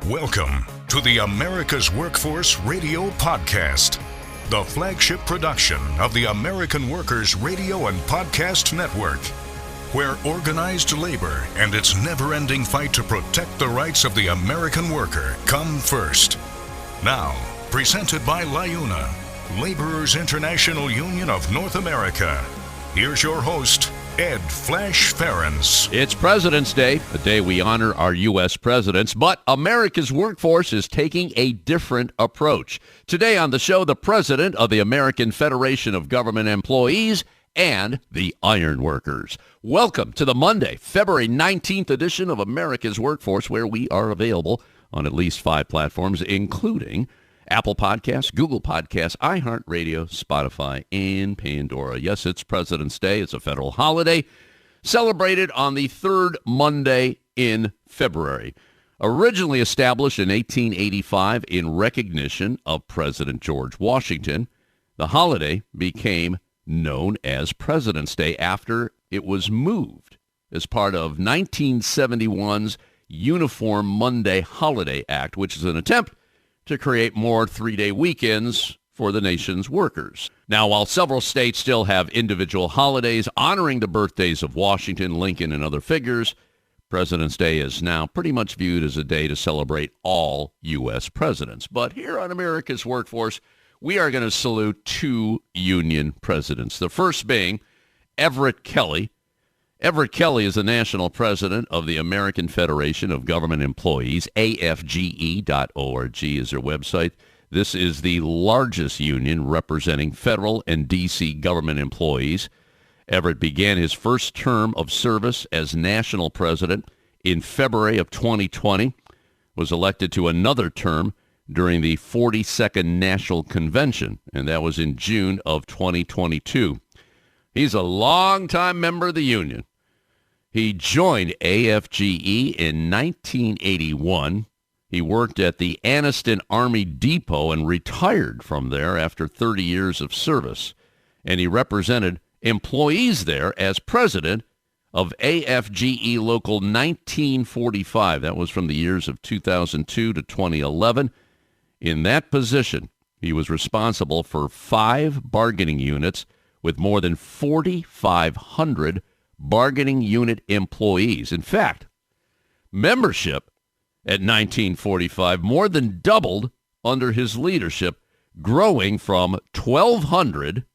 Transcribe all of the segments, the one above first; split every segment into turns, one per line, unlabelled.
Welcome to the America's Workforce Radio Podcast, the flagship production of the American Workers Radio and Podcast Network, where organized labor and its never-ending fight to protect the rights of the American worker come first. Now, presented by LiUNA, Laborers International Union of North America. Here's your host, Ed Flash Ferenc.
It's President's Day, a day we honor our U.S. presidents, but America's workforce is taking a different approach. Today on the show, the president of the American Federation of Government Employees and the Iron Workers. Welcome to the Monday, February 19th edition of America's Workforce, where we are available on at least 5 platforms, including Apple Podcasts, Google Podcasts, iHeartRadio, Spotify, and Pandora. Yes, it's President's Day. It's a federal holiday celebrated on the third Monday in February. Originally established in 1885 in recognition of President George Washington, the holiday became known as President's Day after it was moved as part of 1971's Uniform Monday Holiday Act, which is an attempt to create more 3-day weekends for the nation's workers. Now, while several states still have individual holidays honoring the birthdays of Washington, Lincoln, and other figures, President's Day is now pretty much viewed as a day to celebrate all U.S. presidents. But here on America's Workforce, we are going to salute 2 union presidents. The first being Everett Kelley. Everett Kelley is the national president of the American Federation of Government Employees. AFGE.org is their website. This is the largest union representing federal and D.C. government employees. Everett began his first term of service as national president in February of 2020, was elected to another term during the 42nd National Convention, and that was in June of 2022. He's a longtime member of the union. He joined AFGE in 1981. He worked at the Anniston Army Depot and retired from there after 30 years of service. And he represented employees there as president of AFGE Local 1945. That was from the years of 2002 to 2011. In that position, he was responsible for 5 bargaining units with more than 4,500 bargaining unit employees. In fact, membership at 1945 more than doubled under his leadership, growing from 1,200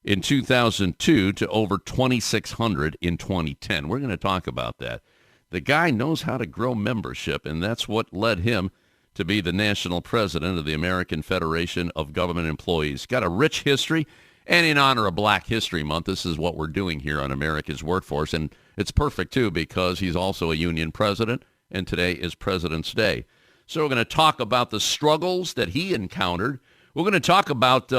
in 2002 to over 2,600 in 2010. We're going to talk about that. The guy knows how to grow membership, and that's what led him to be the national president of the American Federation of Government Employees. Got a rich history. And in honor of Black History Month, this is what we're doing here on America's Workforce. And it's perfect, too, because he's also a union president, and today is President's Day. So we're going to talk about the struggles that he encountered. We're going to talk about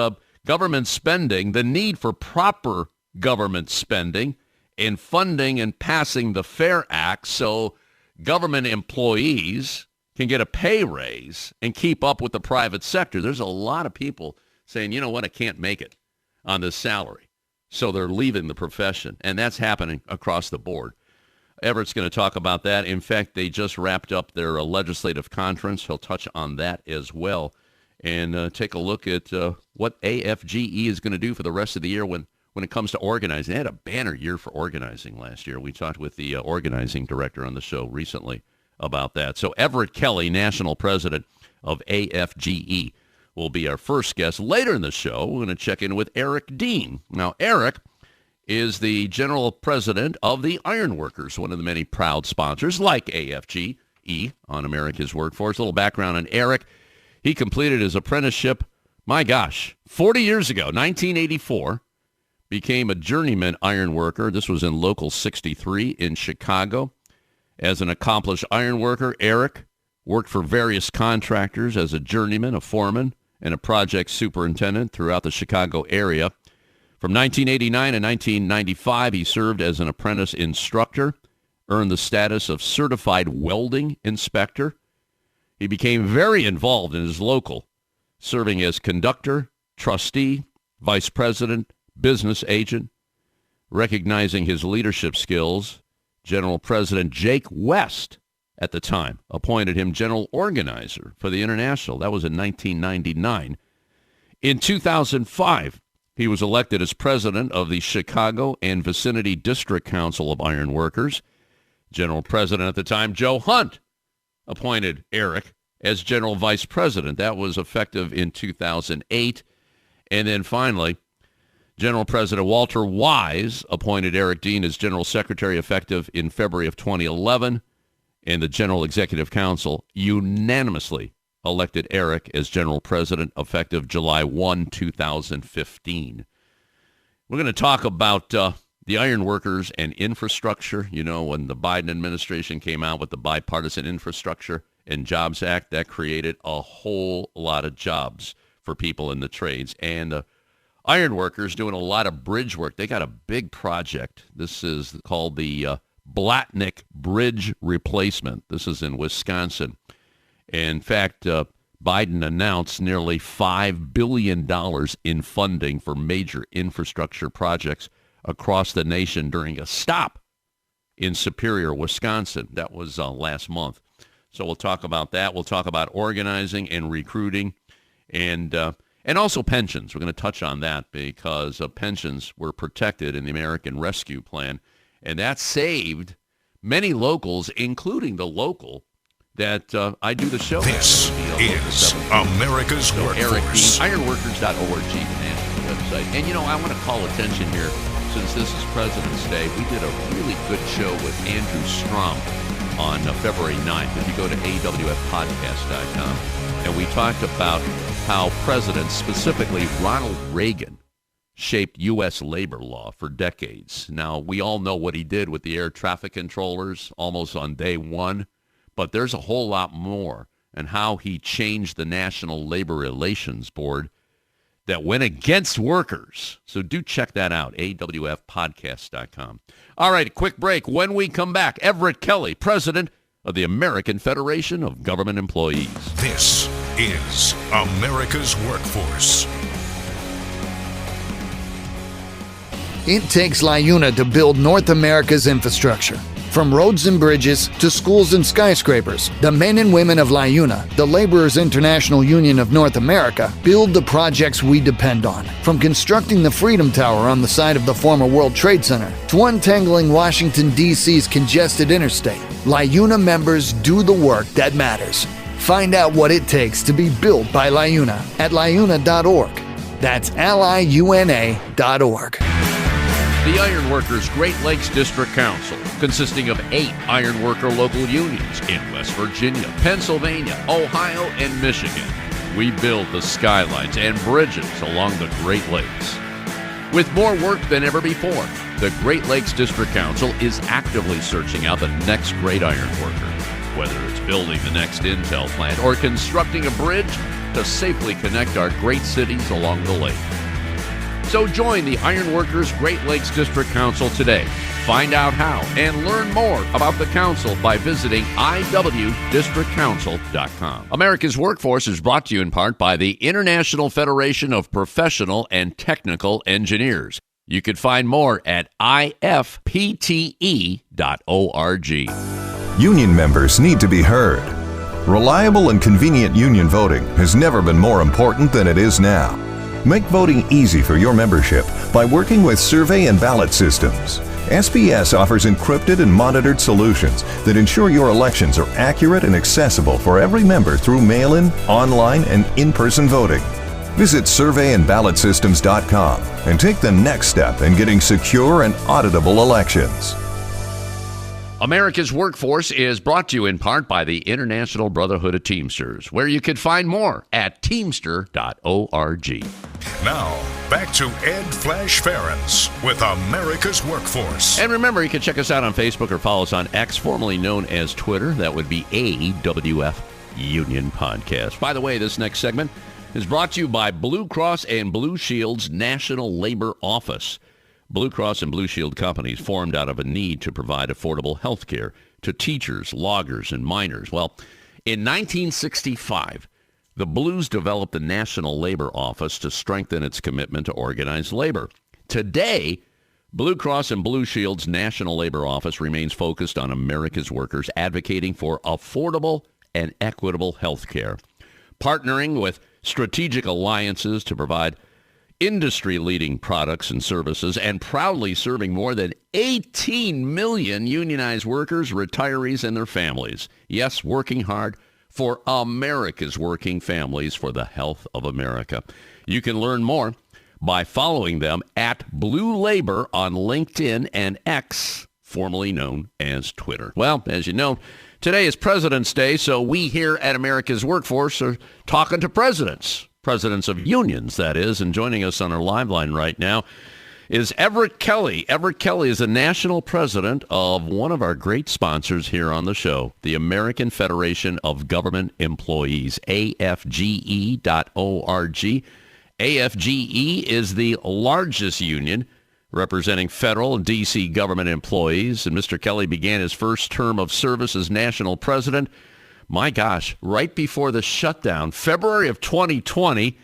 government spending, the need for proper government spending, and funding and passing the FAIR Act so government employees can get a pay raise and keep up with the private sector. There's a lot of people saying, you know what, I can't make it on this salary. So they're leaving the profession, and that's happening across the board. Everett's going to talk about that. In fact, they just wrapped up their legislative conference. He'll touch on that as well and take a look at what AFGE is going to do for the rest of the year when it comes to organizing. They had a banner year for organizing last year. We talked with the organizing director on the show recently about that. So Everett Kelley, national president of AFGE, will be our first guest. Later in the show, we're going to check in with Eric Dean. Now, Eric is the general president of the Iron Workers, one of the many proud sponsors, like AFGE on America's Workforce. A little background on Eric. He completed his apprenticeship, 40 years ago, 1984, became a journeyman iron worker. This was in Local 63 in Chicago. As an accomplished iron worker, Eric worked for various contractors as a journeyman, a foreman, and a project superintendent throughout the Chicago area. From 1989 to 1995, he served as an apprentice instructor, earned the status of certified welding inspector. He became very involved in his local, serving as conductor, trustee, vice president, business agent. Recognizing his leadership skills, General President Jake West at the time, appointed him general organizer for the International. That was in 1999. In 2005, he was elected as president of the Chicago and Vicinity District Council of Iron Workers. General president at the time, Joe Hunt, appointed Eric as general vice president. That was effective in 2008. And then finally, General President Walter Wise appointed Eric Dean as general secretary effective in February of 2011. And the General Executive Council unanimously elected Eric as general president effective July 1, 2015. We're going to talk about the iron workers and infrastructure. You know, when the Biden administration came out with the Bipartisan Infrastructure and Jobs Act, that created a whole lot of jobs for people in the trades. And iron workers doing a lot of bridge work. They got a big project. This is called the Blatnick Bridge Replacement. This is in Wisconsin. In fact, Biden announced nearly $5 billion in funding for major infrastructure projects across the nation during a stop in Superior, Wisconsin. That was last month. So we'll talk about that. We'll talk about organizing and recruiting and also pensions. We're going to touch on that because pensions were protected in the American Rescue Plan. And that saved many locals, including the local that I do the show.
This is America's Workforce.
Ironworkers.org, the national website. And, you know, I want to call attention here, since this is President's Day, we did a really good show with Andrew Strom on February 9th. If you go to awfpodcast.com, and we talked about how presidents, specifically Ronald Reagan, shaped U.S. labor law for decades. Now, we all know what he did with the air traffic controllers almost on day one, but there's a whole lot more, and how he changed the National Labor Relations Board that went against workers. So do check that out, awfpodcast.com. All right, a quick break. When we come back, Everett Kelley, president of the American Federation of Government Employees.
This is America's Workforce.
It takes LiUNA to build North America's infrastructure. From roads and bridges to schools and skyscrapers, the men and women of LiUNA, the Laborers International Union of North America, build the projects we depend on. From constructing the Freedom Tower on the site of the former World Trade Center to untangling Washington, D.C.'s congested interstate, LiUNA members do the work that matters. Find out what it takes to be built by LiUNA at LiUNA.org. That's LiUNA.org.
The Iron Workers Great Lakes District Council, consisting of 8 iron worker local unions in West Virginia, Pennsylvania, Ohio, and Michigan. We build the skylines and bridges along the Great Lakes. With more work than ever before, the Great Lakes District Council is actively searching out the next great iron worker, whether it's building the next Intel plant or constructing a bridge to safely connect our great cities along the lake. So join the Iron Workers Great Lakes District Council today. Find out how and learn more about the council by visiting iwdistrictcouncil.com. America's Workforce is brought to you in part by the International Federation of Professional and Technical Engineers. You can find more at ifpte.org.
Union members need to be heard. Reliable and convenient union voting has never been more important than it is now. Make voting easy for your membership by working with survey and ballot systems. SBS offers encrypted and monitored solutions that ensure your elections are accurate and accessible for every member through mail-in, online, and in-person voting. Visit surveyandballotsystems.com and take the next step in getting secure and auditable elections.
America's Workforce is brought to you in part by the International Brotherhood of Teamsters, where you can find more at teamster.org.
Now, back to Ed Flash Ferenc with America's Workforce.
And remember, you can check us out on Facebook or follow us on X, formerly known as Twitter. That would be AWF Union Podcast. By the way, this next segment is brought to you by Blue Cross and Blue Shield's National Labor Office. Blue Cross and Blue Shield companies formed out of a need to provide affordable health care to teachers, loggers, and miners. Well, in 1965, the Blues developed the National Labor Office to strengthen its commitment to organized labor. Today, Blue Cross and Blue Shield's National Labor Office remains focused on America's workers, advocating for affordable and equitable health care, partnering with strategic alliances to provide industry-leading products and services, and proudly serving more than 18 million unionized workers, retirees, and their families. Yes, working hard for America's working families for the health of America. You can learn more by following them at Blue Labor on LinkedIn and X, formerly known as Twitter. Well, as you know, today is President's Day, so we here at America's Workforce are talking to presidents of unions, that is, and joining us on our live line right now is Everett Kelley. Everett Kelley is the national president of one of our great sponsors here on the show, the American Federation of Government Employees, AFGE.org. AFGE is the largest union representing federal and D.C. government employees, and Mr. Kelley began his first term of service as national president, my gosh, right before the shutdown, February of 2020,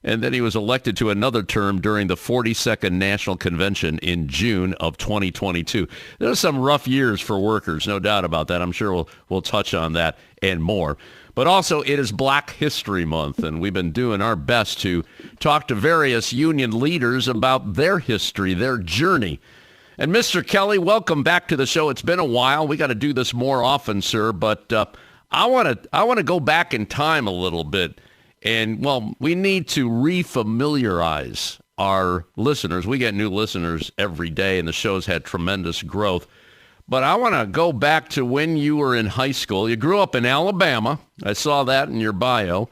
and then he was elected to another term during the 42nd National Convention in June of 2022. There are some rough years for workers, no doubt about that. I'm sure we'll touch on that and more. But also, it is Black History Month, and we've been doing our best to talk to various union leaders about their history, their journey. And Mr. Kelley, welcome back to the show. It's been a while. We got to do this more often, sir, but I want to go back in time a little bit. And, well, we need to refamiliarize our listeners. We get new listeners every day, and the show's had tremendous growth. But I want to go back to when you were in high school. You grew up in Alabama. I saw that in your bio.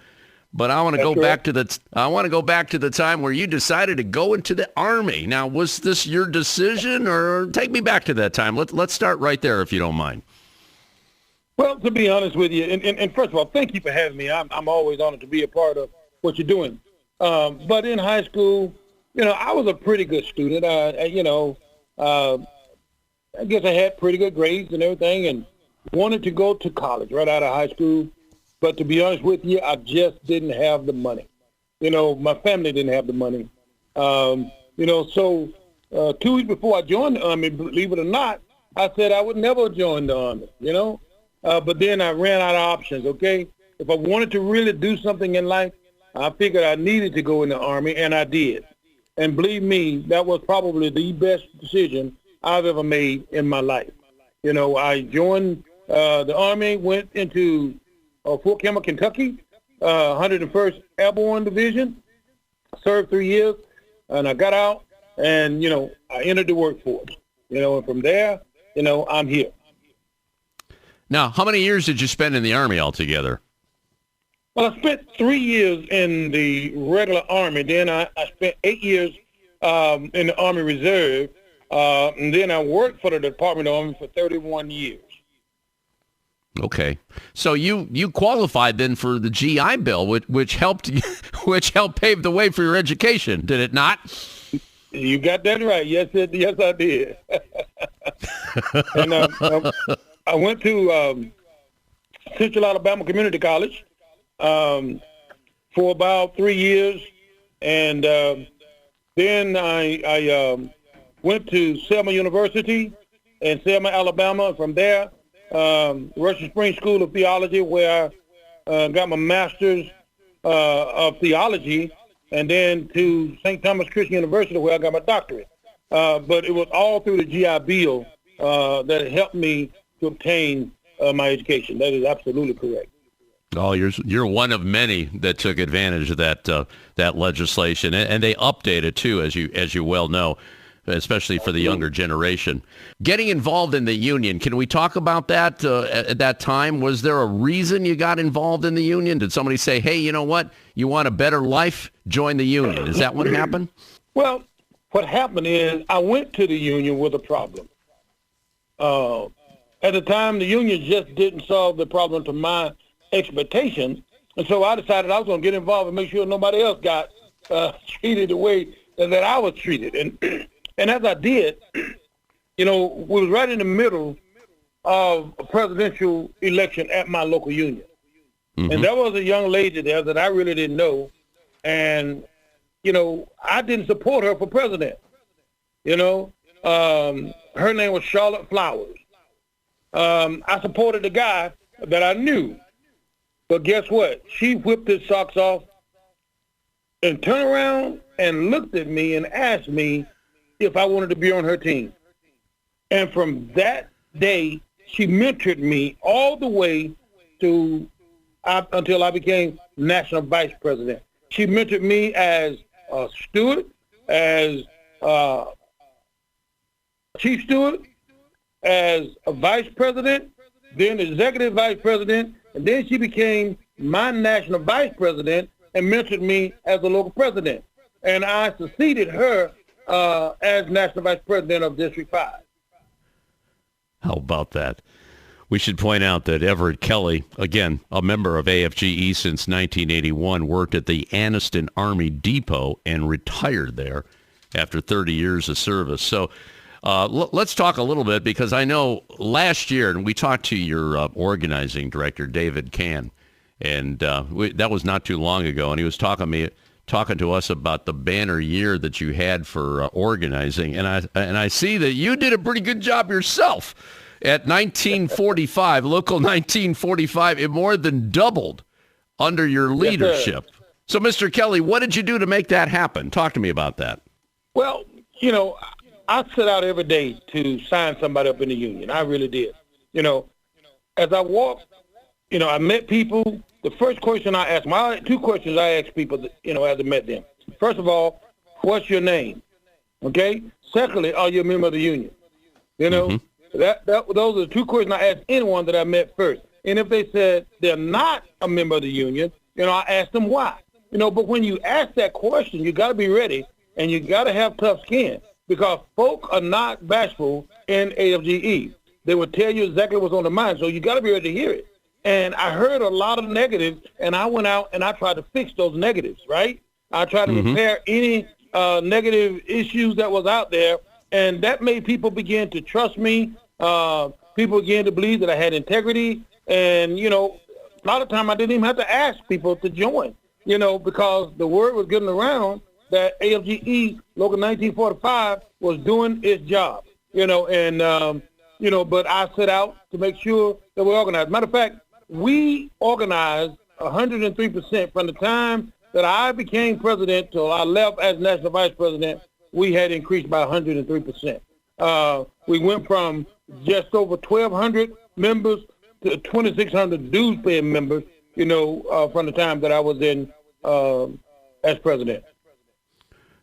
But I want to go back to the time where you decided to go into the Army. Now, was this your decision, or take me back to that time? Let's start right there, if you don't mind.
Well, to be honest with you, and first of all, thank you for having me. I'm always honored to be a part of what you're doing. But in high school, I was a pretty good student. I guess I had pretty good grades and everything, and wanted to go to college right out of high school. But to be honest with you, I just didn't have the money. My family didn't have the money. So 2 weeks before I joined the Army, believe it or not, I said I would never join the Army, But then I ran out of options, okay? If I wanted to really do something in life, I figured I needed to go in the Army, and I did. And believe me, that was probably the best decision I've ever made in my life. I joined the Army, went into Fort Campbell, Kentucky, 101st Airborne Division, served 3 years, and I got out, and, I entered the workforce. And from there, I'm here.
Now, how many years did you spend in the Army altogether?
Well, I spent 3 years in the regular Army. Then I spent 8 years in the Army Reserve. And then I worked for the Department of the Army for 31 years.
Okay. So you qualified then for the GI Bill, which helped pave the way for your education, did it not?
You got that right. Yes, I did. And I went to Central Alabama Community College for about 3 years, and then I went to Selma University in Selma, Alabama. From there, Russian Springs School of Theology, where I got my master's of theology, and then to St. Thomas Christian University, where I got my doctorate. But it was all through the GI Bill that helped me to obtain my education. That is absolutely correct.
Oh, you're one of many that took advantage of that legislation, and they update it too, as you well know, especially for the younger generation. Getting involved in the union, can we talk about that at that time? Was there a reason you got involved in the union? Did somebody say, hey, you know what? You want a better life? Join the union. Is that what happened?
Well, what happened is I went to the union with a problem. At the time, the union just didn't solve the problem to my expectations, and so I decided I was going to get involved and make sure nobody else got treated the way that I was treated. And as I did, we was right in the middle of a presidential election at my local union. Mm-hmm. And there was a young lady there that I really didn't know, and, I didn't support her for president, Her name was Charlotte Flowers. I supported the guy that I knew. But guess what? She whipped his socks off and turned around and looked at me and asked me if I wanted to be on her team. And from that day, she mentored me all the way to until I became national vice president. She mentored me as a steward, as chief steward, as a vice president, then executive vice president, and then she became my national vice president and mentored me as a local president. And I succeeded her as national vice president of District 5.
How about that? We should point out that Everett Kelley, again, a member of AFGE since 1981, worked at the Anniston Army Depot and retired there after 30 years of service. So let's talk a little bit, because I know last year, and we talked to your organizing director, David Cann, and that was not too long ago, and he was talking to us about the banner year that you had for organizing, and I see that you did a pretty good job yourself. At 1945, local 1945, it more than doubled under your leadership. Yes, so, Mr. Kelley, what did you do to make that happen? Talk to me about that.
Well, you know, I set out every day to sign somebody up in the union. I really did. You know, as I walked, you know, I met people. The first question I asked, two questions I asked people, as I met them. First of all, what's your name? Okay? Secondly, are you a member of the union? You know? Mm-hmm. Those are the two questions I asked anyone that I met first. And if they said they're not a member of the union, I asked them why. But when you ask that question, you got to be ready, and you got to have tough skin, because folk are not bashful in AFGE. They will tell you exactly what's on their mind, so you got to be ready to hear it. And I heard a lot of negatives, and I went out and I tried to fix those negatives, right? I tried to repair any negative issues that was out there, and that made people begin to trust me. People began to believe that I had integrity, and, a lot of time I didn't even have to ask people to join, because the word was getting around that AFGE Local 1945 was doing its job, but I set out to make sure that we're organized. Matter of fact, we organized 103% from the time that I became president till I left as national vice president. We had increased by 103%. We went from just over 1,200 members to 2,600 dues-paying members, from the time that I was in as president.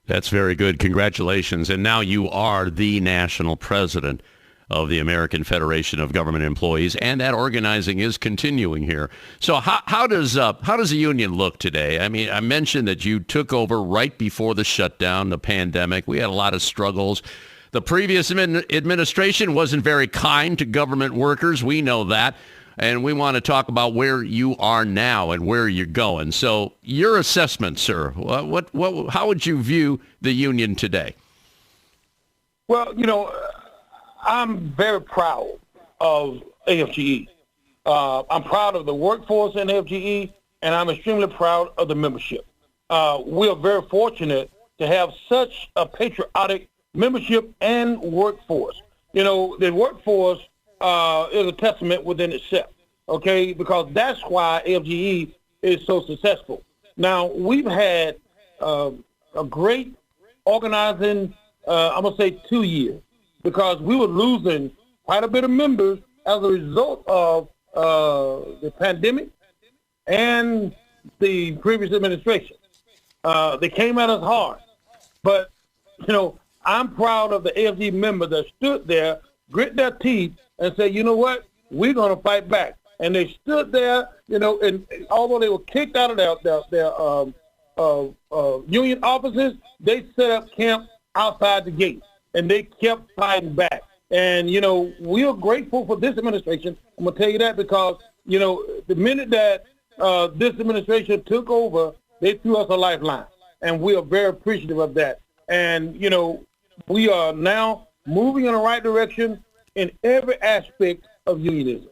That's very good. Congratulations. And now you are the national president of the American Federation of Government Employees, and that organizing is continuing here. So how does the union look today? I mean, I mentioned that you took over right before the shutdown, the pandemic. We had a lot of struggles. The previous administration wasn't very kind to government workers. We know that. And we want to talk about where you are now and where you're going. So your assessment, sir, how would you view the union today?
Well, I'm very proud of AFGE. I'm proud of the workforce in AFGE, and I'm extremely proud of the membership. We are very fortunate to have such a patriotic membership and workforce. The workforce is a testament within itself, okay, because that's why AFGE is so successful. Now, we've had a great organizing, I'm going to say 2 years, because we were losing quite a bit of members as a result of the pandemic and the previous administration. They came at us hard. But, I'm proud of the AFG members that stood there, grit their teeth, and said, you know what, we're going to fight back. And they stood there, and although they were kicked out of their union offices, they set up camp outside the gate, and they kept fighting back. And, we are grateful for this administration. I'm going to tell you that because, the minute that this administration took over, they threw us a lifeline, and we are very appreciative of that. And, we are now moving in the right direction in every aspect of unionism.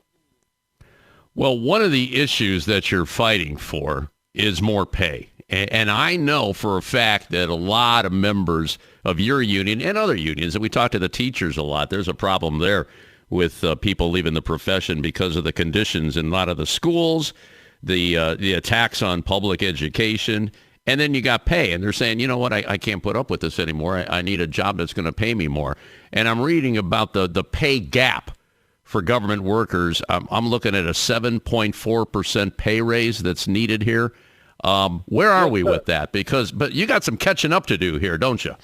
Well, one of the issues that you're fighting for is more pay. And I know for a fact that a lot of members of your union and other unions, and we talk to the teachers a lot, there's a problem there with people leaving the profession because of the conditions in a lot of the schools, the attacks on public education, and then you got pay. And they're saying, you know what, I can't put up with this anymore. I need a job that's going to pay me more. And I'm reading about the pay gap for government workers. I'm looking at a 7.4% pay raise that's needed here. Where are we with that? But you got some catching up to do here, don't you?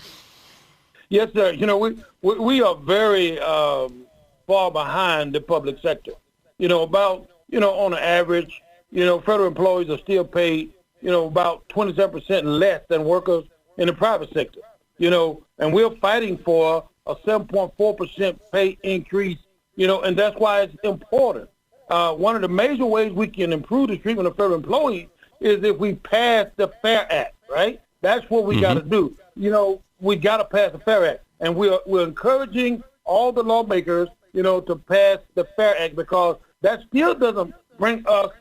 Yes, sir. You know, we are very far behind the public sector. On an average, federal employees are still paid, about 27% less than workers in the private sector, and we're fighting for a 7.4% pay increase, and that's why it's important. One of the major ways we can improve the treatment of federal employees is if we pass the FAIR Act, right? That's what we got to do. We got to pass the FAIR Act, and we're encouraging all the lawmakers, to pass the FAIR Act, because that still doesn't bring us,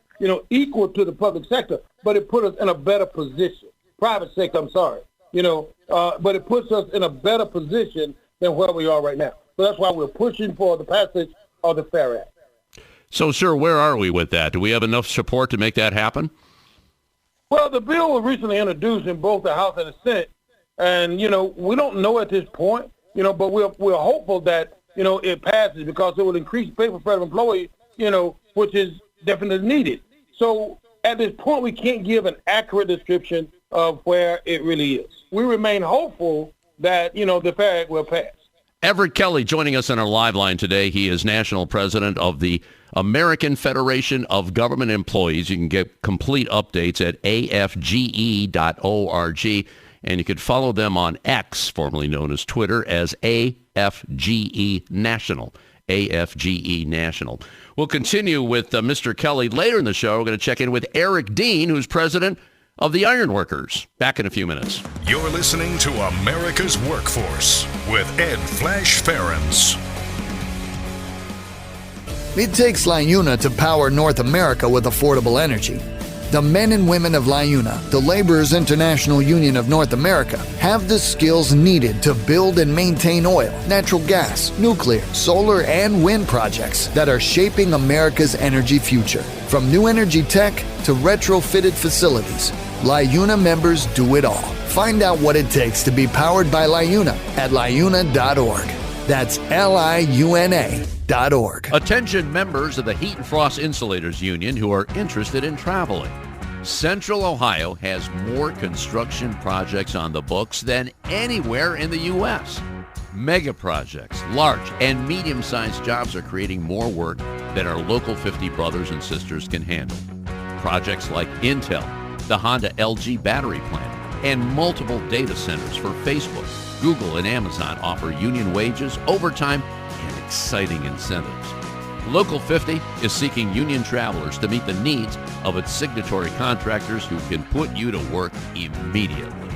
equal to the public sector, but it puts us in a better position. Private sector, I'm sorry, but it puts us in a better position than where we are right now. So that's why we're pushing for the passage of the FAIR Act.
So, sir, where are we with that? Do we have enough support to make that happen?
Well, the bill was recently introduced in both the House and the Senate, and, we don't know at this point, but we're hopeful that, it passes, because it will increase pay for federal employees, which is definitely needed. So at this point, we can't give an accurate description of where it really is. We remain hopeful that, the FAIR Act will pass.
Everett Kelley joining us on our live line today. He is national president of the American Federation of Government Employees. You can get complete updates at afge.org, and you can follow them on X, formerly known as Twitter, as AFGE National. AFGE National. We'll continue with Mr. Kelley later in the show. We're going to check in with Eric Dean, who's president of the Ironworkers. Back in a few minutes.
You're listening to America's Workforce with Ed Flash Ferenc.
It takes LiUNA to power North America with affordable energy. The men and women of LiUNA, the Laborers International Union of North America, have the skills needed to build and maintain oil, natural gas, nuclear, solar, and wind projects that are shaping America's energy future. From new energy tech to retrofitted facilities, LiUNA members do it all. Find out what it takes to be powered by LiUNA at LiUNA.org. That's LiUNA.org.
Attention members of the Heat and Frost Insulators Union who are interested in traveling. Central Ohio has more construction projects on the books than anywhere in the U.S. Mega projects, large and medium-sized jobs are creating more work than our local 50 brothers and sisters can handle. Projects like Intel, the Honda LG battery plant, and multiple data centers for Facebook, Google, and Amazon offer union wages, overtime, and exciting incentives. Local 50 is seeking union travelers to meet the needs of its signatory contractors who can put you to work immediately.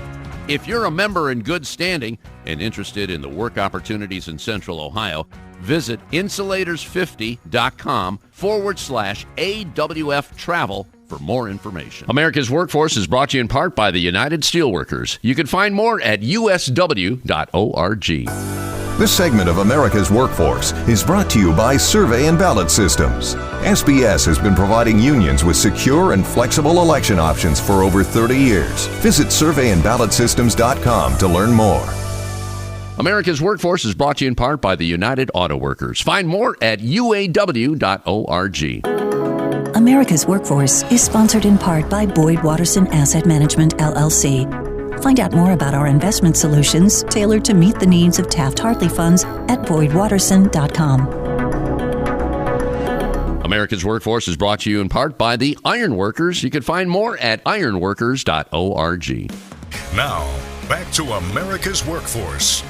If you're a member in good standing and interested in the work opportunities in Central Ohio, visit insulators50.com/AWF travel for more information. America's Workforce is brought to you in part by the United Steelworkers. You can find more at usw.org.
This segment of America's Workforce is brought to you by Survey and Ballot Systems. SBS has been providing unions with secure and flexible election options for over 30 years. Visit surveyandballotsystems.com to learn more.
America's Workforce is brought to you in part by the United Auto Workers. Find more at uaw.org.
America's Workforce is sponsored in part by Boyd Watterson Asset Management, LLC. Find out more about our investment solutions tailored to meet the needs of Taft-Hartley funds at boydwatterson.com.
America's Workforce is brought to you in part by the Ironworkers. You can find more at ironworkers.org.
Now, back to America's Workforce.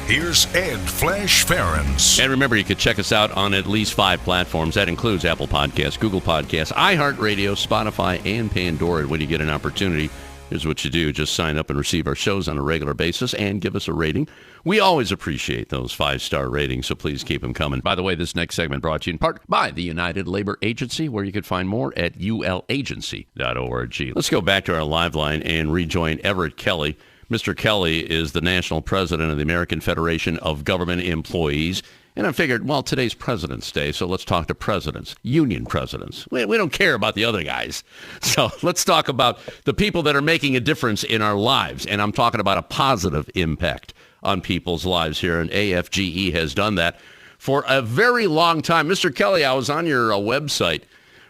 Here's Ed Flash Ferenc.
And remember, you can check us out on at least 5 platforms. That includes Apple Podcasts, Google Podcasts, iHeartRadio, Spotify, and Pandora when you get an opportunity. Here's what you do. Just sign up and receive our shows on a regular basis and give us a rating. We always appreciate those 5-star ratings, so please keep them coming. By the way, this next segment brought to you in part by the United Labor Agency, where you can find more at ulagency.org. Let's go back to our live line and rejoin Everett Kelley. Mr. Kelley is the national president of the American Federation of Government Employees. And I figured, well, today's President's Day, so let's talk to presidents, union presidents. We don't care about the other guys. So let's talk about the people that are making a difference in our lives. And I'm talking about a positive impact on people's lives here. And AFGE has done that for a very long time. Mr. Kelley, I was on your website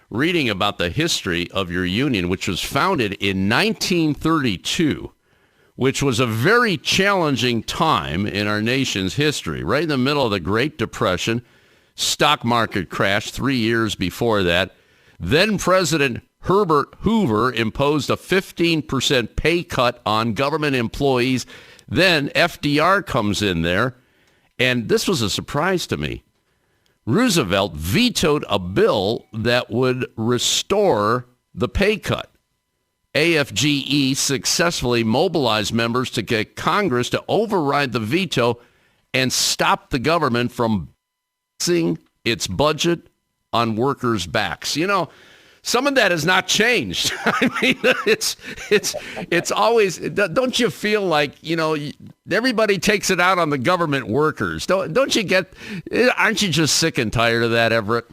reading about the history of your union, which was founded in 1932. Which was a very challenging time in our nation's history, right in the middle of the Great Depression, stock market crash 3 years before that. Then President Herbert Hoover imposed a 15% pay cut on government employees. Then FDR comes in there, and this was a surprise to me. Roosevelt vetoed a bill that would restore the pay cut. AFGE successfully mobilized members to get Congress to override the veto and stop the government from balancing its budget on workers' backs. You know, some of that has not changed. I mean, it's always, don't you feel like, you know, everybody takes it out on the government workers? Don't you aren't you just sick and tired of that, Everett?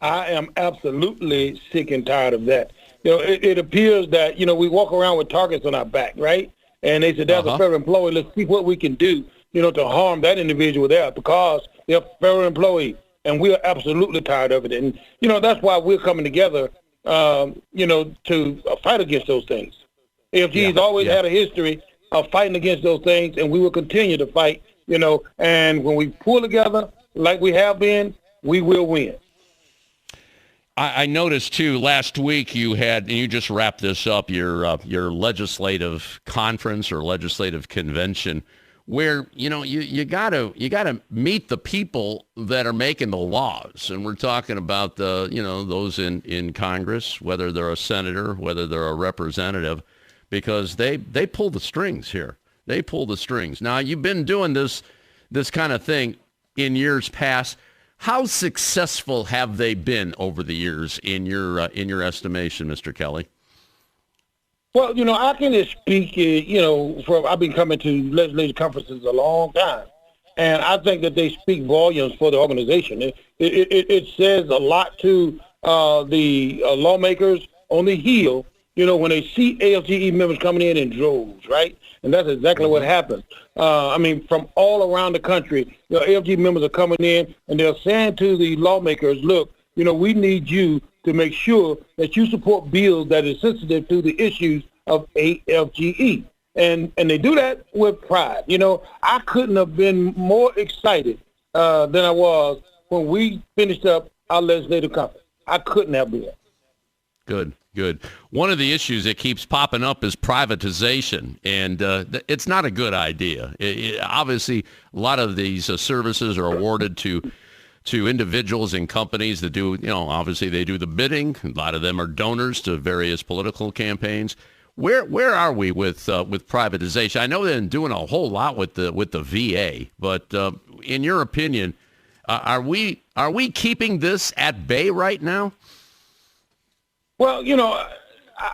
I am absolutely sick and tired of that. You know, it appears that, you know, we walk around with targets on our back, right? And they said, that's a federal employee. Let's see what we can do, you know, to harm that individual there because they're a federal employee. And we are absolutely tired of it. And, you know, that's why we're coming together, you know, to fight against those things. AFG has always had a history of fighting against those things, and we will continue to fight, you know. And when we pull together like we have been, we will win.
I noticed, too, last week you just wrapped this up, your legislative conference or legislative convention where, you know, you gotta meet the people that are making the laws. And we're talking about those in Congress, whether they're a senator, whether they're a representative, because they pull the strings here. They pull the strings. Now, you've been doing this kind of thing in years past. How successful have they been over the years in your estimation, Mr. Kelley?
Well, you know, I can just speak, you know, I've been coming to legislative conferences a long time, and I think that they speak volumes for the organization. It says a lot to the lawmakers on the Hill, you know, when they see AFGE members coming in droves, right? And that's exactly what happened. I mean, from all around the country, you know, AFGE members are coming in, and they're saying to the lawmakers, look, you know, we need you to make sure that you support bills that are sensitive to the issues of AFGE. And they do that with pride. You know, I couldn't have been more excited than I was when we finished up our legislative conference. I couldn't have been.
Good. One of the issues that keeps popping up is privatization, and it's not a good idea. Obviously, a lot of these services are awarded to individuals and companies that do, you know, obviously they do the bidding. A lot of them are donors to various political campaigns. Where are we with privatization? I know they're doing a whole lot with the VA, but in your opinion, are we keeping this at bay right now?
Well, you know,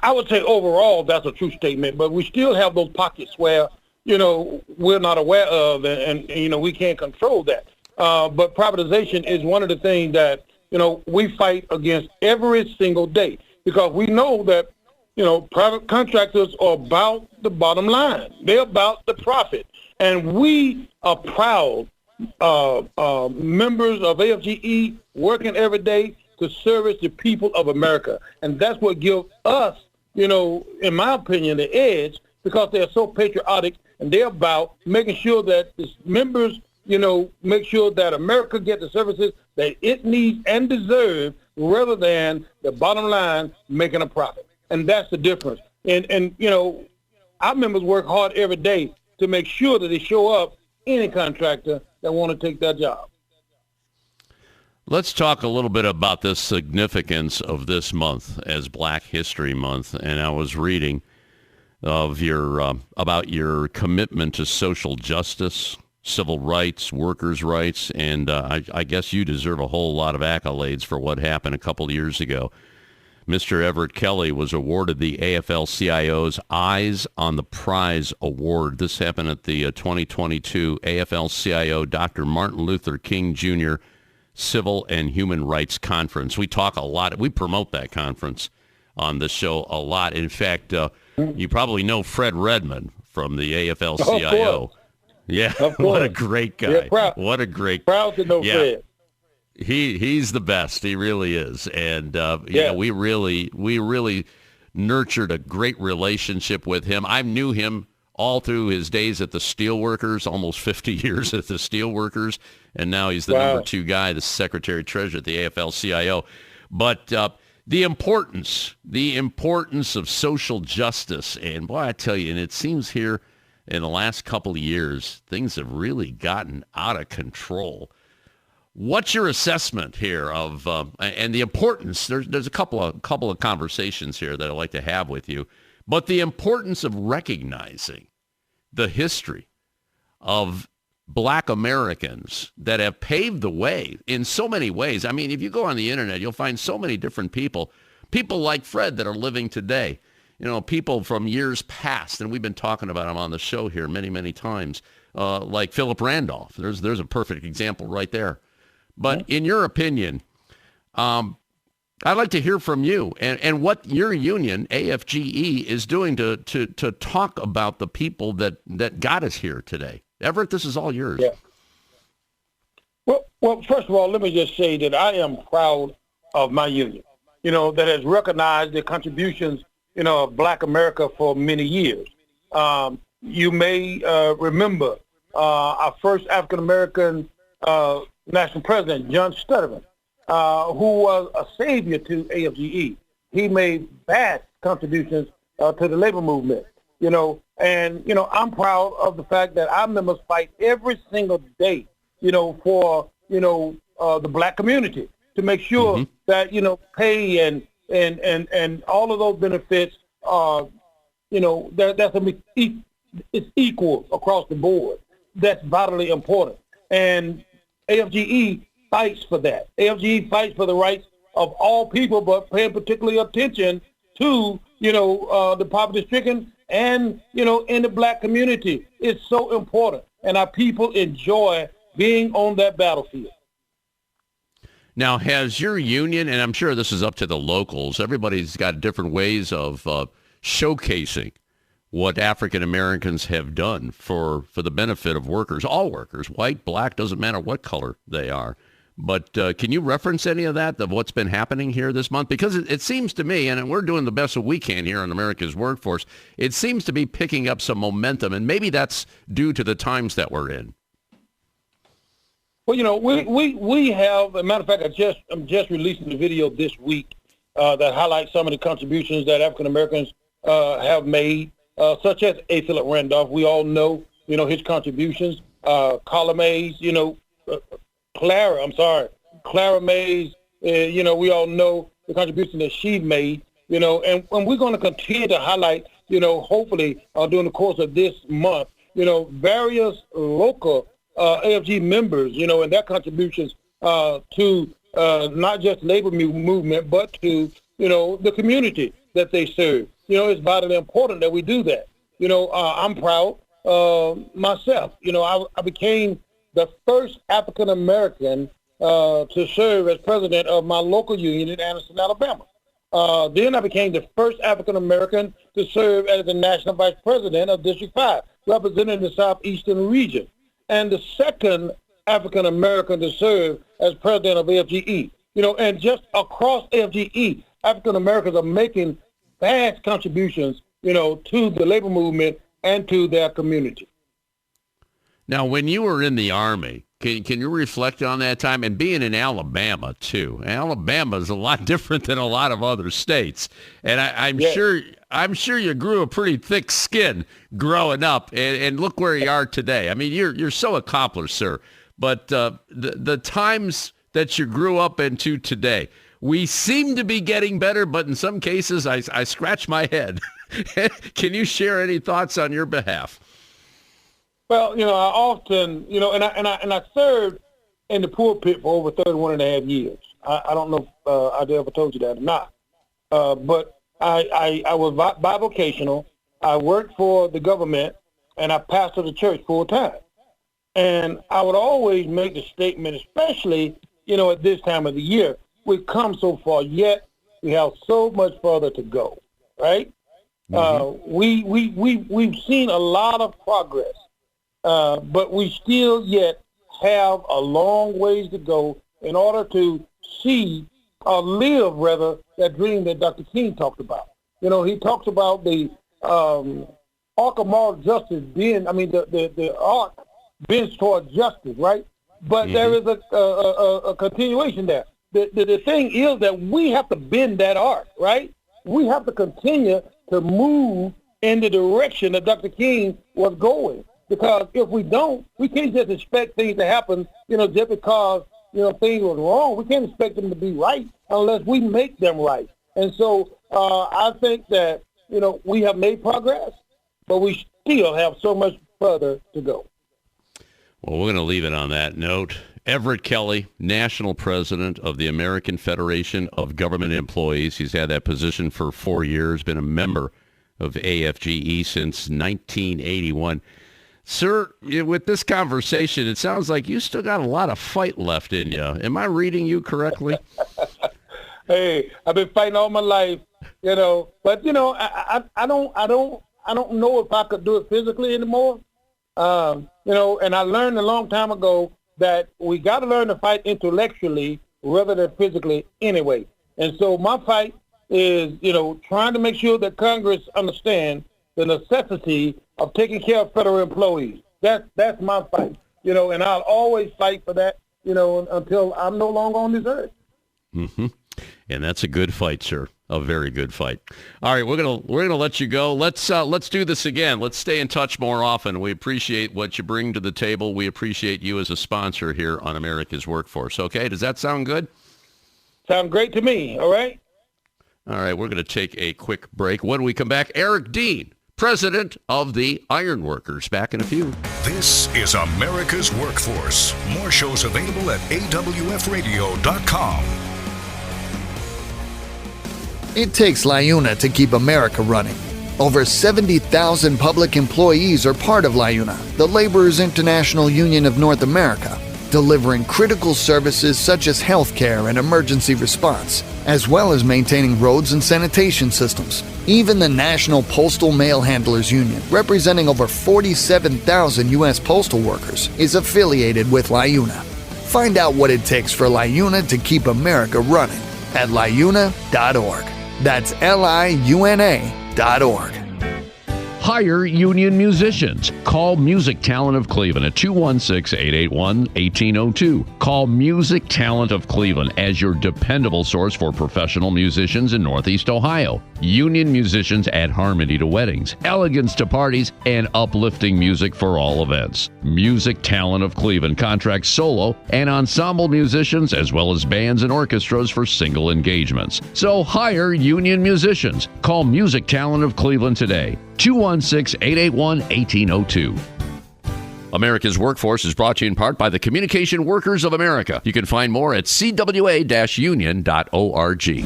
I would say overall that's a true statement, but we still have those pockets where, you know, we're not aware of, and you know, we can't control that. But privatization is one of the things that, you know, we fight against every single day because we know that, you know, private contractors are about the bottom line. They're about the profit. And we are proud members of AFGE working every day to service the people of America. And that's what gives us, you know, in my opinion, the edge because they're so patriotic and they're about making sure that the members, you know, make sure that America gets the services that it needs and deserves rather than the bottom line making a profit. And that's the difference. And you know, our members work hard every day to make sure that they show up any contractor that want to take that job.
Let's talk a little bit about the significance of this month as Black History Month. And I was reading of your about your commitment to social justice, civil rights, workers' rights, and I guess you deserve a whole lot of accolades for what happened a couple of years ago. Mr. Everett Kelley was awarded the AFL-CIO's Eyes on the Prize Award. This happened at the 2022 AFL-CIO Dr. Martin Luther King Jr. Civil and Human Rights Conference. We talk a lot. We promote that conference on the show a lot. In fact, you probably know Fred Redmond from the AFL-CIO. Yeah, what a great guy.
Yeah,
what a great
proud to know Fred.
He's the best. He really is. And you know, we really nurtured a great relationship with him. I knew him all through his days at the Steelworkers, almost 50 years at the Steelworkers, and now he's the number 2 guy, the Secretary-Treasurer at the AFL-CIO. But the importance of social justice, and boy, I tell you, and it seems here in the last couple of years, things have really gotten out of control. What's your assessment here of and the importance? There's a couple of conversations here that I'd like to have with you, but the importance of recognizing the history of Black Americans that have paved the way in so many ways. I mean, if you go on the internet, you'll find so many different people like Fred that are living today. You know, people from years past, and we've been talking about them on the show here many, many times, like Philip Randolph. There's a perfect example right there. But in your opinion, I'd like to hear from you and what your union, AFGE, is doing to talk about the people that got us here today. Everett, this is all yours.
Yeah. Well, first of all, let me just say that I am proud of my union, that has recognized the contributions, of Black America for many years. You may remember our first African-American national president, John Stutterman, who was a savior to AFGE. He made vast contributions to the labor movement, and, I'm proud of the fact that our members fight every single day, for, the Black community to make sure that, pay and all of those benefits are, it's equal across the board. That's vitally important. And AFGE fights for that. AFGE fights for the rights of all people, but paying particularly attention to, the poverty-stricken and, in the Black community. It's so important. And our people enjoy being on that battlefield.
Now, has your union, and I'm sure this is up to the locals, everybody's got different ways of showcasing what African Americans have done for the benefit of workers, all workers, white, Black, doesn't matter what color they are. But can you reference any of that, of what's been happening here this month? Because it seems to me, and we're doing the best that we can here on America's Workforce, it seems to be picking up some momentum, and maybe that's due to the times that we're in.
Well, we have, as a matter of fact, I'm just releasing the video this week that highlights some of the contributions that African Americans have made, such as A. Philip Randolph. We all know, his contributions. Carla Mays, Clara Mays, we all know the contribution that she made, and we're going to continue to highlight, hopefully during the course of this month, various local AFG members, and their contributions to not just labor movement, but to, the community that they serve. It's vitally important that we do that. I'm proud myself. I became the first African-American to serve as president of my local union in Anderson, Alabama. Then I became the first African-American to serve as the national vice president of District 5, representing the Southeastern region, and the second African-American to serve as president of AFGE. And just across AFGE, African-Americans are making vast contributions, to the labor movement and to their community.
Now, when you were in the Army, can you reflect on that time? And being in Alabama, too. Alabama is a lot different than a lot of other states. And I'm sure you grew a pretty thick skin growing up. And look where you are today. I mean, you're so accomplished, sir. But the times that you grew up into today, We seem to be getting better, but in some cases, I scratch my head. Can you share any thoughts on your behalf?
Well, I often, and I served in the pulpit for over 31 and a half years. I don't know if I ever told you that or not. But I was bivocational. I worked for the government, and I pastored the church full time. And I would always make the statement, especially, at this time of the year, we've come so far, yet we have so much further to go, right? Mm-hmm. We've seen a lot of progress, but we still yet have a long ways to go in order to see or live, rather, that dream that Dr. King talked about. He talks about the arc of moral justice being, the arc bends toward justice, right? But mm-hmm. there is a continuation there. The thing is that we have to bend that arc, right? We have to continue to move in the direction that Dr. King was going. Because if we don't, we can't just expect things to happen, just because, things were wrong. We can't expect them to be right unless we make them right. And so I think that, we have made progress, but we still have so much further to go.
Well, we're going to leave it on that note. Everett Kelley, National President of the American Federation of Government Employees. He's had that position for 4 years, been a member of AFGE since 1981. Sir, with this conversation, it sounds like you still got a lot of fight left in you. Am I reading you correctly?
Hey, I've been fighting all my life, but I don't know if I could do it physically anymore. And I learned a long time ago that we got to learn to fight intellectually rather than physically anyway. And so my fight is, trying to make sure that Congress understands the necessity of taking care of federal employees. That's my fight, and I'll always fight for that, until I'm no longer on this earth.
Mm-hmm. And that's a good fight, sir. A very good fight. All right, we're gonna let you go. Let's do this again. Let's stay in touch more often. We appreciate what you bring to the table. We appreciate you as a sponsor here on America's Workforce. Okay, does that sound good?
Sound great to me. All right.
All right, we're going to take a quick break. When we come back, Eric Dean, President of the Iron Workers. Back in a few.
This is America's Workforce. More shows available at awfradio.com.
It takes LiUNA to keep America running. Over 70,000 public employees are part of LiUNA, the Laborers International Union of North America, delivering critical services such as healthcare and emergency response, as well as maintaining roads and sanitation systems. Even the National Postal Mail Handlers Union, representing over 47,000 U.S. postal workers, is affiliated with LiUNA. Find out what it takes for LiUNA to keep America running at LiUNA.org. That's LiUNA.org.
Hire union musicians. Call Music Talent of Cleveland at 216-881-1802. Call Music Talent of Cleveland as your dependable source for professional musicians in Northeast Ohio. Union musicians add harmony to weddings, elegance to parties, and uplifting music for all events. Music Talent of Cleveland contracts solo and ensemble musicians as well as bands and orchestras for single engagements. So hire union musicians. Call Music Talent of Cleveland today. 216-881-1802. America's Workforce is brought to you in part by the Communication Workers of America. You can find more at cwa-union.org.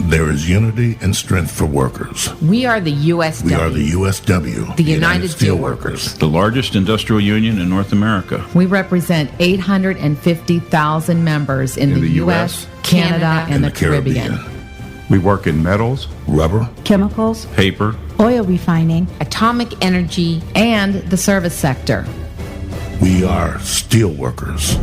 There is unity and strength for workers.
We are the USW.
We are the USW.
The United Steelworkers.
The largest industrial union in North America.
We represent 850,000 members in the U.S., Canada, and the Caribbean.
We work in metals,
rubber,
chemicals,
paper,
oil refining,
atomic energy, and the service sector.
We are steelworkers,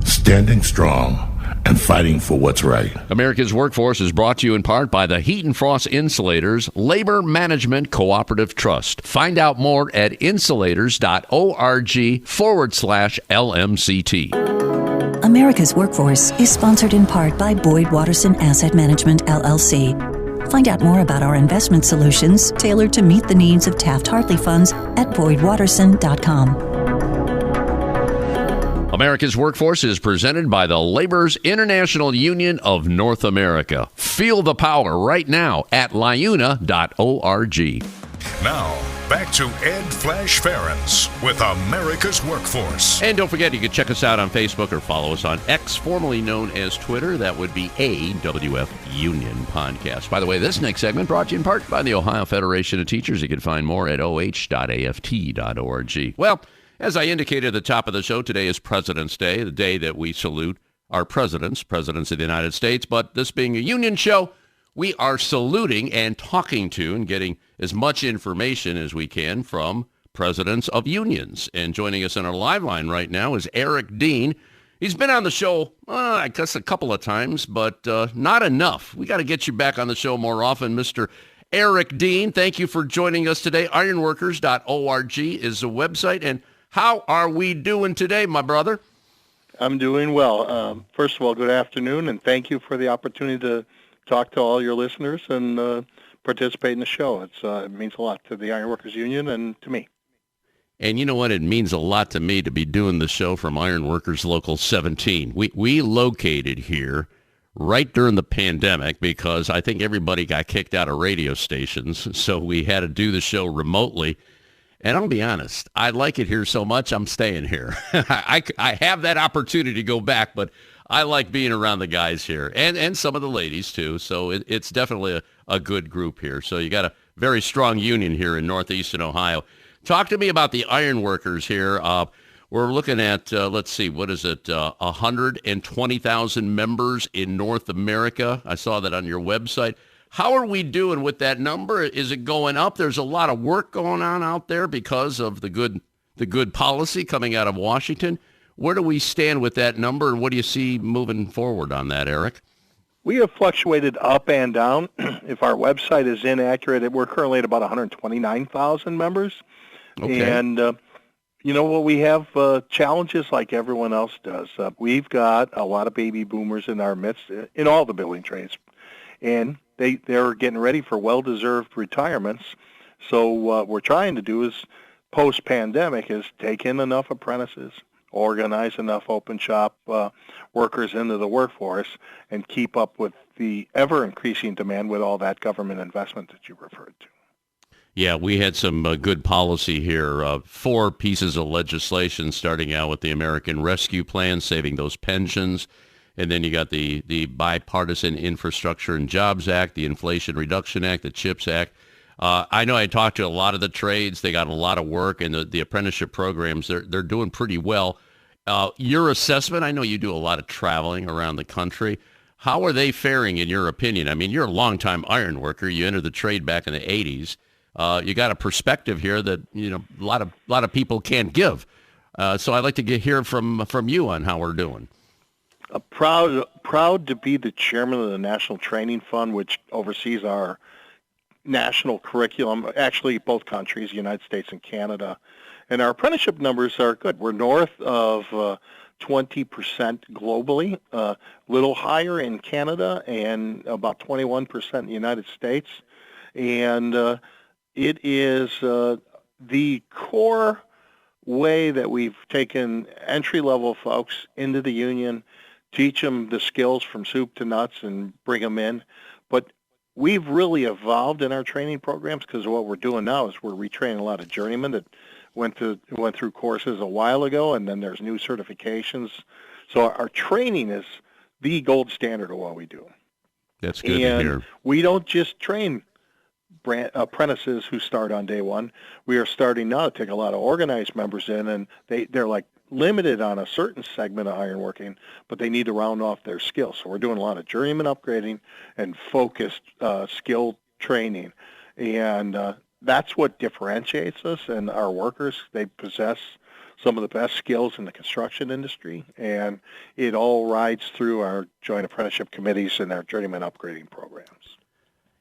standing strong and fighting for what's right.
America's Workforce is brought to you in part by the Heat and Frost Insulators Labor Management Cooperative Trust. Find out more at insulators.org/LMCT.
America's Workforce is sponsored in part by Boyd Watterson Asset Management, LLC. Find out more about our investment solutions tailored to meet the needs of Taft-Hartley funds at boydwatterson.com.
America's Workforce is presented by the Laborers International Union of North America. Feel the power right now at LiUNA.org.
Now, back to Ed Flash Ferenc with America's Workforce.
And don't forget, you can check us out on Facebook or follow us on X, formerly known as Twitter. That would be AWF Union Podcast. By the way, this next segment brought to you in part by the Ohio Federation of Teachers. You can find more at oh.aft.org. Well, as I indicated at the top of the show, today is President's Day, the day that we salute our presidents of the United States. But this being a union show, we are saluting and talking to and getting as much information as we can from presidents of unions. And joining us on our live line right now is Eric Dean. He's been on the show, I guess, a couple of times, but not enough. We got to get you back on the show more often, Mr. Eric Dean. Thank you for joining us today. Ironworkers.org is the website. And how are we doing today, my brother?
I'm doing well. First of all, good afternoon, and thank you for the opportunity to talk to all your listeners and participate in the show. It means a lot to the Ironworkers Union and to me.
And you know what? It means a lot to me to be doing the show from Ironworkers Local 17. We located here right during the pandemic because I think everybody got kicked out of radio stations, so we had to do the show remotely. And I'll be honest, I like it here so much, I'm staying here. I have that opportunity to go back, but I like being around the guys here and some of the ladies, too. So it's definitely a good group here. So you got a very strong union here in northeastern Ohio. Talk to me about the ironworkers here. We're looking at, let's see, what is it, 120,000 members in North America. I saw that on your website. How are we doing with that number? Is it going up? There's a lot of work going on out there because of the good policy coming out of Washington. Where do we stand with that number, and what do you see moving forward on that, Eric?
We have fluctuated up and down. If our website is inaccurate, we're currently at about 129,000 members.
Okay.
And, you know what, we have challenges like everyone else does. We've got a lot of baby boomers in our midst in all the building trades. And they're getting ready for well-deserved retirements. So what we're trying to do is, post-pandemic, is take in enough apprentices, organize enough open shop workers into the workforce, and keep up with the ever-increasing demand with all that government investment that you referred to.
Yeah, we had some good policy here. 4 pieces of legislation, starting out with the American Rescue Plan, saving those pensions. And then you got the Bipartisan Infrastructure and Jobs Act, the Inflation Reduction Act, the CHIPS Act. I know I talked to a lot of the trades. They got a lot of work, and the apprenticeship programs, they're doing pretty well. Your assessment, I know you do a lot of traveling around the country. How are they faring, in your opinion? I mean, you're a longtime iron worker. You entered the trade back in the 80s. You got a perspective here that, you know, a lot of people can't give. So I'd like to hear from you on how we're doing.
Proud to be the chairman of the National Training Fund, which oversees our national curriculum, actually both countries, the United States and Canada. And our apprenticeship numbers are good. We're north of 20% globally, a little higher in Canada, and about 21% in the United States. And it is the core way that we've taken entry-level folks into the union, teach them the skills from soup to nuts and bring them in. But we've really evolved in our training programs, because what we're doing now is we're retraining a lot of journeymen that went through courses a while ago, and then there's new certifications. So our training is the gold standard of what we do.
That's good to hear.
We don't just train apprentices who start on day one. We are starting now to take a lot of organized members in, and they're like limited on a certain segment of ironworking, but they need to round off their skills. So we're doing a lot of journeyman upgrading and focused skill training. And that's what differentiates us and our workers. They possess some of the best skills in the construction industry, and it all rides through our joint apprenticeship committees and our journeyman upgrading programs.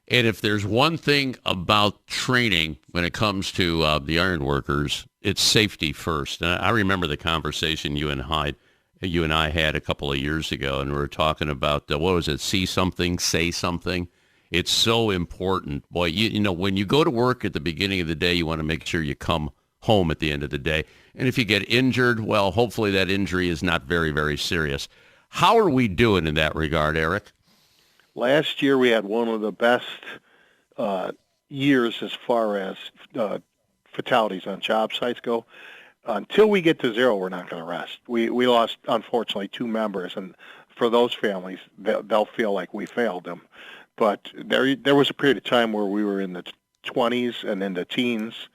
And if there's one thing about training when it comes to the iron workers, it's safety first. And I remember the conversation you and I had a couple of years ago, and we were talking about, what was it, see something, say something. It's so important. Boy, you know, when you go to work at the beginning of the day, you want to make sure you come home at the end of the day. And if you get injured, well, hopefully that injury is not very, very serious. How are we doing in that regard, Eric?
Last year we had one of the best years as far as fatalities on job sites go. Until we get to zero, we're not going to rest. We lost, unfortunately, 2 members, and for those families, they'll feel like we failed them. But there was a period of time where we were in the 20s and in the teens.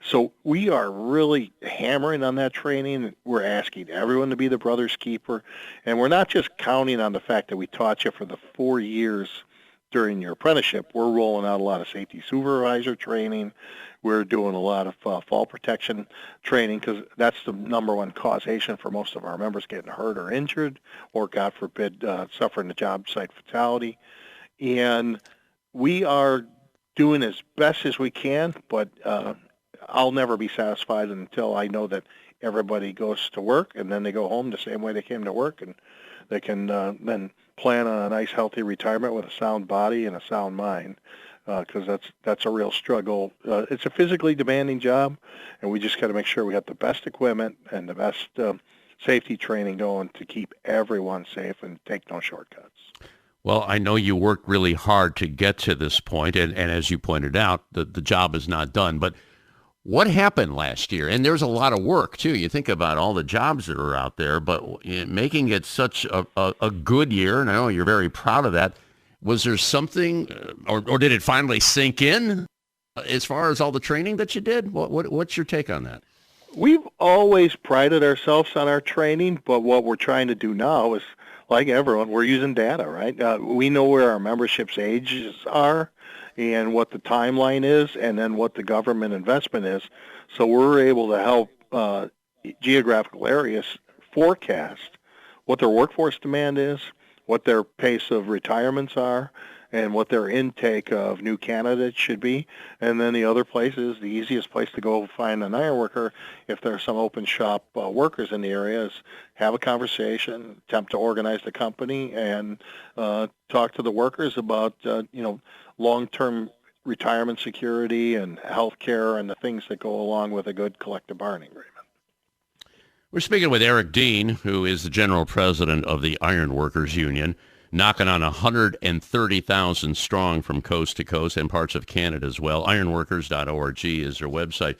So we are really hammering on that training. We're asking everyone to be the brother's keeper. And we're not just counting on the fact that we taught you for the 4 years during your apprenticeship. We're rolling out a lot of safety supervisor training. We're doing a lot of fall protection training because that's the number one causation for most of our members getting hurt or injured or, God forbid, suffering a job site fatality. And we are doing as best as we can, but I'll never be satisfied until I know that everybody goes to work and then they go home the same way they came to work, and they can then plan on a nice, healthy retirement with a sound body and a sound mind, because that's a real struggle. It's a physically demanding job, and we just got to make sure we got the best equipment and the best safety training going to keep everyone safe and take no shortcuts.
Well, I know you worked really hard to get to this point, and as you pointed out, the job is not done. But what happened last year? And there's a lot of work, too. You think about all the jobs that are out there, but making it such a good year, and I know you're very proud of that, was there something, or did it finally sink in as far as all the training that you did? What's your take on that?
We've always prided ourselves on our training, but what we're trying to do now is, like everyone, we're using data, right? We know where our membership's ages are and what the timeline is, and then what the government investment is. So we're able to help geographical areas forecast what their workforce demand is, what their pace of retirements are, and what their intake of new candidates should be. And then the other place is the easiest place to go find an iron worker, if there are some open shop workers in the area, is have a conversation, attempt to organize the company, and talk to the workers about long-term retirement security and health care and the things that go along with a good collective bargaining agreement.
We're speaking with Eric Dean, who is the general president of the Iron Workers Union, knocking on 130,000 strong from coast to coast and parts of Canada as well. Ironworkers.org is their website.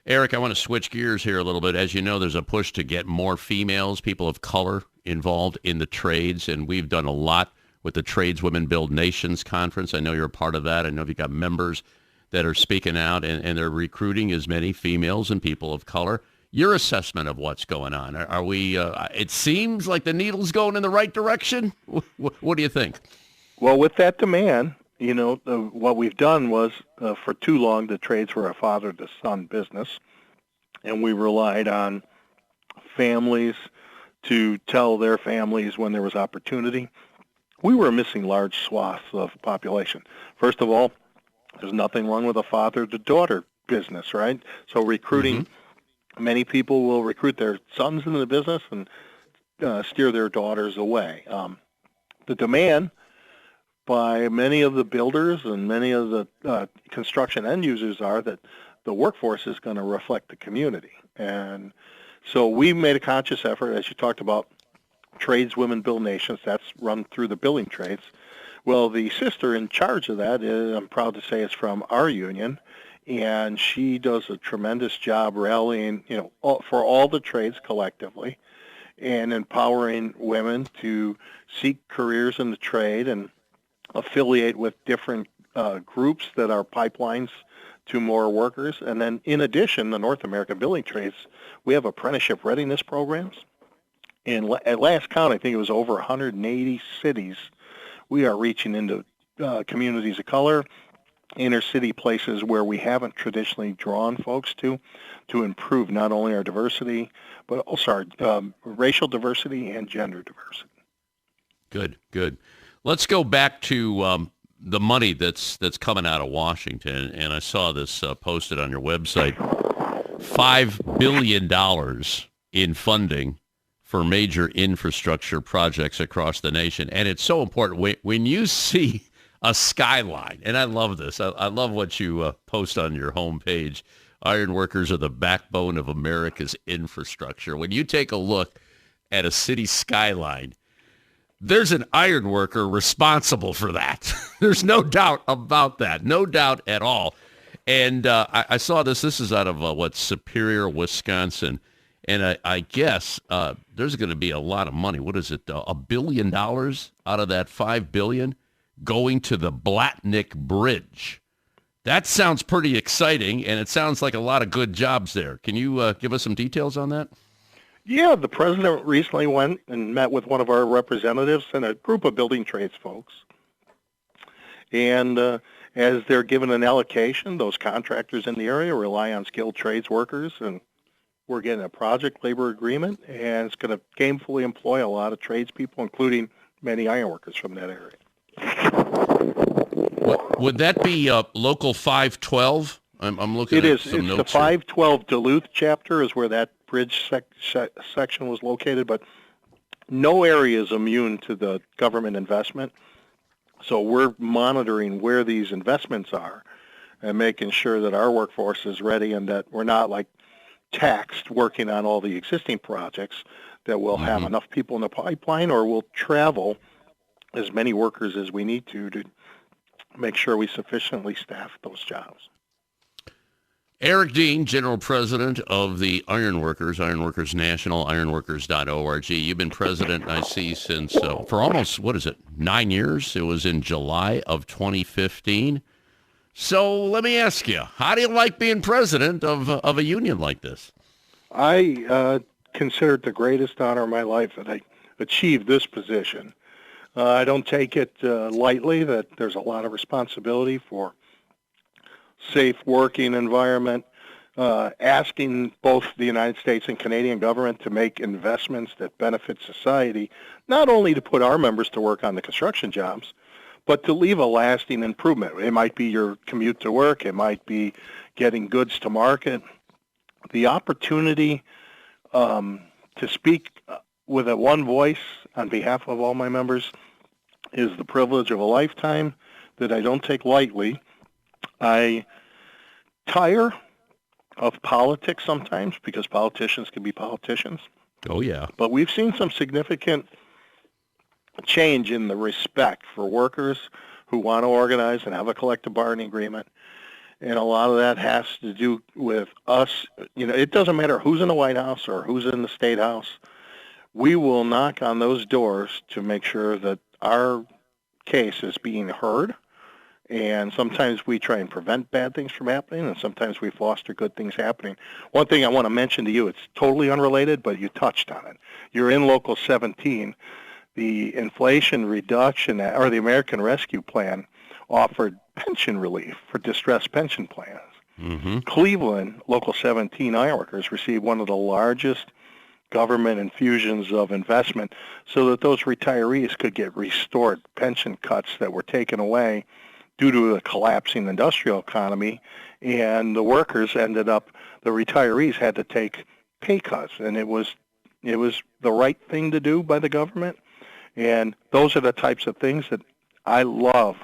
Eric, I want to switch gears here a little bit. As you know, there's a push to get more females, people of color, involved in the trades, and we've done a lot with the Tradeswomen Build Nations Conference. I know you're a part of that. I know you've got members that are speaking out, and they're recruiting as many females and people of color. Your assessment of what's going on? Are we? It seems like the needle's going in the right direction. What do you think?
Well, with that demand, what we've done was, for too long, the trades were a father-to-son business, and we relied on families to tell their families when there was opportunity. We were missing large swaths of population. First of all, there's nothing wrong with a father-to-daughter business, right? So recruiting. Mm-hmm. Many people will recruit their sons into the business and steer their daughters away. The demand by many of the builders and many of the construction end users are that the workforce is going to reflect the community. And so we made a conscious effort, as you talked about, Tradeswomen Build Nations. That's run through the building trades. Well, the sister in charge of that, I'm proud to say, is from our union. And she does a tremendous job rallying, for all the trades collectively and empowering women to seek careers in the trade and affiliate with different groups that are pipelines to more workers. And then in addition, the North American Building Trades, we have apprenticeship readiness programs. And at last count, I think it was over 180 cities. We are reaching into communities of color, inner city places where we haven't traditionally drawn folks to improve not only our diversity, but also our racial diversity and gender diversity.
Good. Let's go back to the money that's coming out of Washington, and I saw this posted on your website. $5 billion in funding for major infrastructure projects across the nation, and it's so important. When you see a skyline, and I love this. I love what you post on your homepage Iron workers are the backbone of America's infrastructure. When you take a look at a city skyline, there's an iron worker responsible for that. There's no doubt about that. No doubt at all. And I saw this. This is out of, Superior, Wisconsin. And I guess there's going to be a lot of money. What is it? $1 billion out of that $5 billion going to the Blatnick Bridge. That sounds pretty exciting, and it sounds like a lot of good jobs there. Can you give us some details on that?
Yeah, the president recently went and met with one of our representatives and a group of building trades folks. And as they're given an allocation, those contractors in the area rely on skilled trades workers, and we're getting a project labor agreement, and it's going to gainfully employ a lot of tradespeople, including many ironworkers from that area.
Would that be Local 512? I'm looking at some notes. It is. It's the
512 Duluth chapter is where that bridge section was located, but no area is immune to the government investment. So we're monitoring where these investments are and making sure that our workforce is ready and that we're not like taxed working on all the existing projects, that we'll have enough people in the pipeline, or we'll travel as many workers as we need to make sure we sufficiently staff those jobs.
Eric Dean, General President of the Ironworkers National, ironworkers.org. You've been president, I see, since for almost, 9 years? It was in July of 2015. So let me ask you, how do you like being president of a union like this?
I consider it the greatest honor of my life that I achieved this position. I don't take it lightly that there's a lot of responsibility for safe working environment, asking both the United States and Canadian government to make investments that benefit society, not only to put our members to work on the construction jobs, but to leave a lasting improvement. It might be your commute to work. It might be getting goods to market. The opportunity to speak with a one voice on behalf of all my members is the privilege of a lifetime that I don't take lightly. I tire of politics sometimes because politicians can be politicians.
Oh, yeah.
But we've seen some significant change in the respect for workers who want to organize and have a collective bargaining agreement. And a lot of that has to do with us. It doesn't matter who's in the White House or who's in the State House. We will knock on those doors to make sure that our case is being heard. And sometimes we try and prevent bad things from happening, and sometimes we foster good things happening. One thing I want to mention to you, it's totally unrelated, but you touched on it. You're in Local 17. The Inflation Reduction, or the American Rescue Plan, offered pension relief for distressed pension plans. Mm-hmm. Cleveland, Local 17 ironworkers received one of the largest government infusions of investment so that those retirees could get restored pension cuts that were taken away due to a collapsing industrial economy, and the workers the retirees had to take pay cuts, and it was the right thing to do by the government. And those are the types of things that I love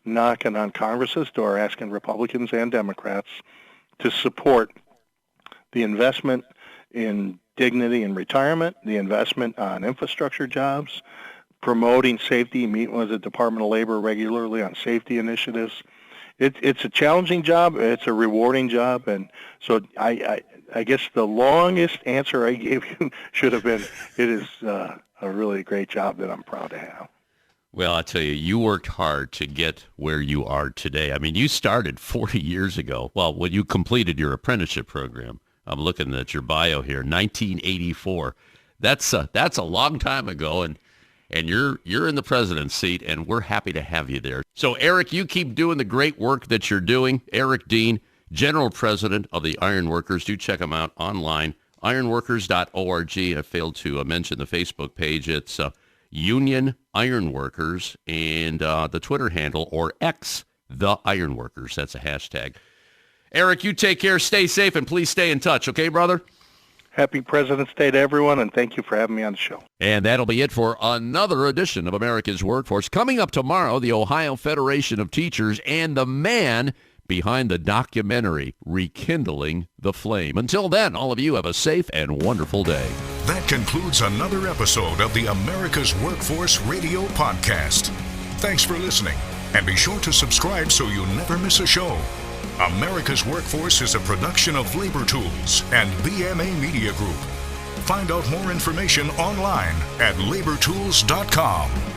knocking on Congress's door, asking Republicans and Democrats to support the investment in dignity in retirement, the investment on infrastructure jobs, promoting safety, meeting with the Department of Labor regularly on safety initiatives. It's a challenging job. It's a rewarding job. And so I guess the longest answer I gave you should have been, it is a really great job that I'm proud to have.
Well, I tell you, you worked hard to get where you are today. I mean, you started 40 years ago. Well, when you completed your apprenticeship program, I'm looking at your bio here, 1984. That's a long time ago, and you're in the president's seat, and we're happy to have you there. So, Eric, you keep doing the great work that you're doing. Eric Dean, General President of the Ironworkers. Do check them out online, ironworkers.org. I failed to mention the Facebook page. It's Union Ironworkers, and the Twitter handle, or X, the Ironworkers. That's a hashtag. Eric, you take care, stay safe, and please stay in touch, okay, brother?
Happy President's Day to everyone, and thank you for having me on the show.
And that'll be it for another edition of America's Workforce. Coming up tomorrow, the Ohio Federation of Teachers and the man behind the documentary Rekindling the Flame. Until then, all of you have a safe and wonderful day.
That concludes another episode of the America's Workforce Radio Podcast. Thanks for listening, and be sure to subscribe so you never miss a show. America's Workforce is a production of Labor Tools and BMA Media Group. Find out more information online at labortools.com.